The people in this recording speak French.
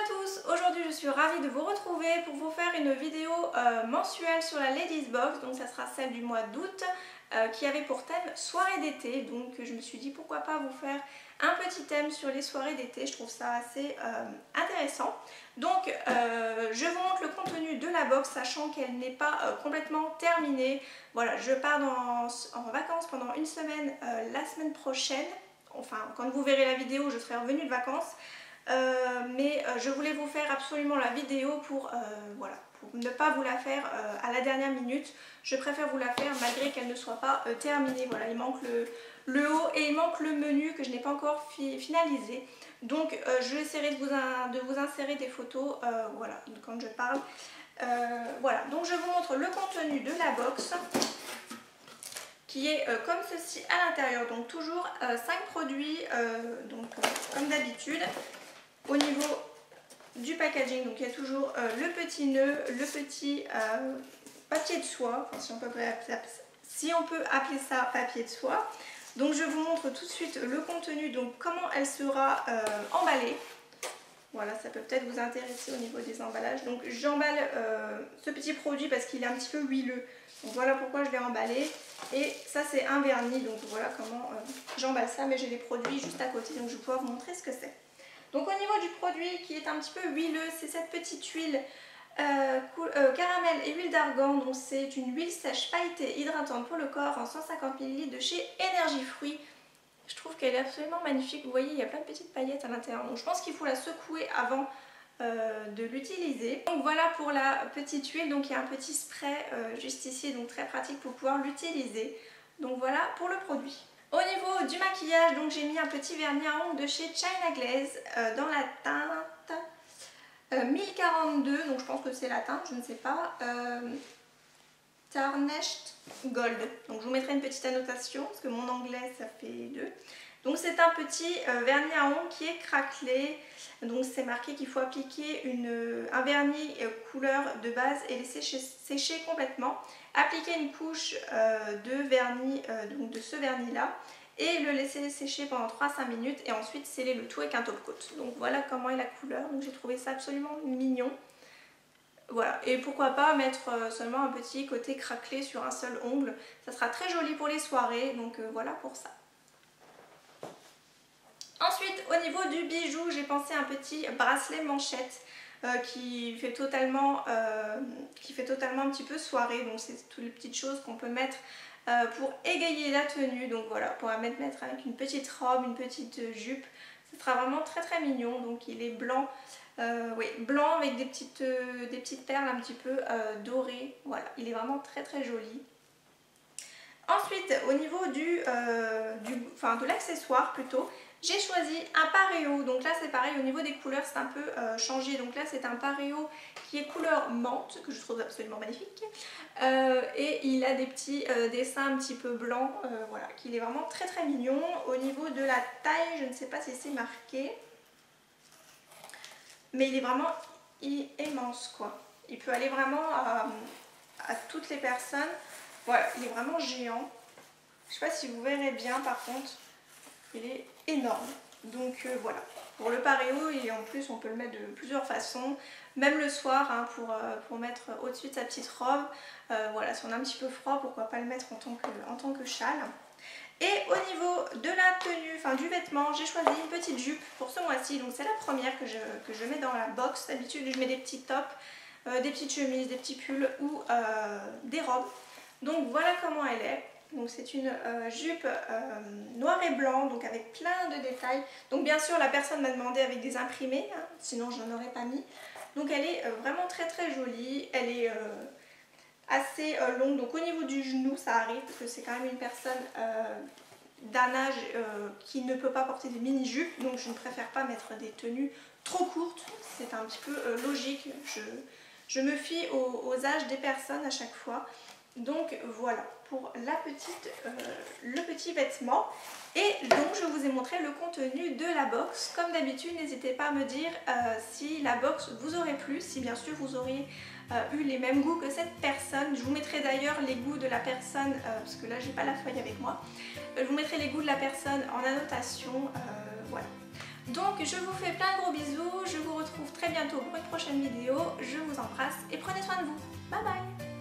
à tous, aujourd'hui je suis ravie de vous retrouver pour vous faire une vidéo mensuelle sur la Ladies Box, donc ça sera celle du mois d'août qui avait pour thème soirée d'été, donc je me suis dit pourquoi pas vous faire un petit thème sur les soirées d'été, je trouve ça assez intéressant. Donc je vous montre le contenu de la box sachant qu'elle n'est pas complètement terminée. Voilà, je pars en vacances pendant une semaine la semaine prochaine, enfin quand vous verrez la vidéo je serai revenue de vacances. Mais je voulais vous faire absolument la vidéo pour, voilà, pour ne pas vous la faire à la dernière minute. Je préfère vous la faire malgré qu'elle ne soit pas terminée. Voilà, il manque le haut et il manque le menu que je n'ai pas encore finalisé. Donc je essaierai de vous insérer des photos voilà, quand je parle. Voilà, donc je vous montre le contenu de la box qui est comme ceci à l'intérieur. Donc toujours 5 produits comme d'habitude. Au niveau du packaging, donc il y a toujours le petit nœud, le petit papier de soie, enfin, si on peut appeler ça papier de soie. Donc je vous montre tout de suite le contenu, donc comment elle sera emballée. Voilà, ça peut peut-être vous intéresser au niveau des emballages. Donc j'emballe ce petit produit parce qu'il est un petit peu huileux. Donc voilà pourquoi je l'ai emballé. Et ça c'est un vernis, donc voilà comment j'emballe ça, mais j'ai les produits juste à côté, donc je vais pouvoir vous montrer ce que c'est. Donc au niveau du produit qui est un petit peu huileux, c'est cette petite huile caramel et huile d'argan. Donc c'est une huile sèche pailletée hydratante pour le corps en 150 ml de chez Énergie Fruits. Je trouve qu'elle est absolument magnifique. Vous voyez, il y a plein de petites paillettes à l'intérieur. Donc je pense qu'il faut la secouer avant de l'utiliser. Donc voilà pour la petite huile. Donc il y a un petit spray juste ici, donc très pratique pour pouvoir l'utiliser. Donc voilà pour le produit. Au niveau du maquillage, donc j'ai mis un petit vernis à ongles de chez China Glaze dans la teinte 1042, donc je pense que c'est la teinte, je ne sais pas, Tarnished Gold. Donc je vous mettrai une petite annotation parce que mon anglais ça fait 2. Donc c'est un petit vernis à ongles qui est craquelé. Donc c'est marqué qu'il faut appliquer un vernis couleur de base et laisser sécher complètement. Appliquer une couche de vernis, donc de ce vernis là, et le laisser sécher pendant 3-5 minutes et ensuite sceller le tout avec un top coat. Donc voilà comment est la couleur. Donc j'ai trouvé ça absolument mignon. Voilà, et pourquoi pas mettre seulement un petit côté craquelé sur un seul ongle. Ça sera très joli pour les soirées, donc voilà pour ça. Ensuite, au niveau du bijou, j'ai pensé à un petit bracelet manchette qui fait totalement un petit peu soirée. Donc c'est toutes les petites choses qu'on peut mettre pour égayer la tenue. Donc voilà, pour mettre avec une petite robe, une petite jupe. Ce sera vraiment très très mignon. Donc il est blanc, oui, blanc avec des petites perles un petit peu dorées. Voilà, il est vraiment très très joli. Ensuite, au niveau de l'accessoire plutôt, j'ai choisi un pareo. Donc là c'est pareil, au niveau des couleurs c'est un peu changé. Donc là c'est un pareo qui est couleur menthe, que je trouve absolument magnifique. Et il a des petits dessins un petit peu blancs, voilà, qu'il est vraiment très très mignon. Au niveau de la taille, je ne sais pas si c'est marqué, mais il est vraiment immense quoi. Il peut aller vraiment à toutes les personnes. Voilà, il est vraiment géant. Je ne sais pas si vous verrez bien par contre, il est énorme. Donc voilà, pour le pareo, et en plus on peut le mettre de plusieurs façons, même le soir hein, pour mettre au-dessus de sa petite robe. Voilà, si on a un petit peu froid, pourquoi pas le mettre en tant que châle. Et au niveau de la tenue, enfin du vêtement, j'ai choisi une petite jupe pour ce mois-ci. Donc c'est la première que je mets dans la box. D'habitude je mets des petits tops, des petites chemises, des petits pulls ou des robes. Donc voilà comment elle est. Donc c'est une jupe noir et blanc, donc avec plein de détails. Donc bien sûr la personne m'a demandé avec des imprimés, hein, sinon je n'en aurais pas mis. Donc elle est vraiment très très jolie. Elle est assez longue, donc au niveau du genou ça arrive parce que c'est quand même une personne d'un âge qui ne peut pas porter des mini-jupes. Donc je ne préfère pas mettre des tenues trop courtes. C'est un petit peu logique. Je me fie aux âges des personnes à chaque fois. Donc voilà pour le petit vêtement. Et donc je vous ai montré le contenu de la box. Comme d'habitude, n'hésitez pas à me dire si la box vous aurait plu, si bien sûr vous auriez eu les mêmes goûts que cette personne. Je vous mettrai d'ailleurs les goûts de la personne, parce que là j'ai pas la feuille avec moi. Je vous mettrai les goûts de la personne en annotation, voilà. Donc je vous fais plein de gros bisous, je vous retrouve très très bientôt pour une prochaine vidéo. Je vous embrasse et prenez soin de vous. Bye bye.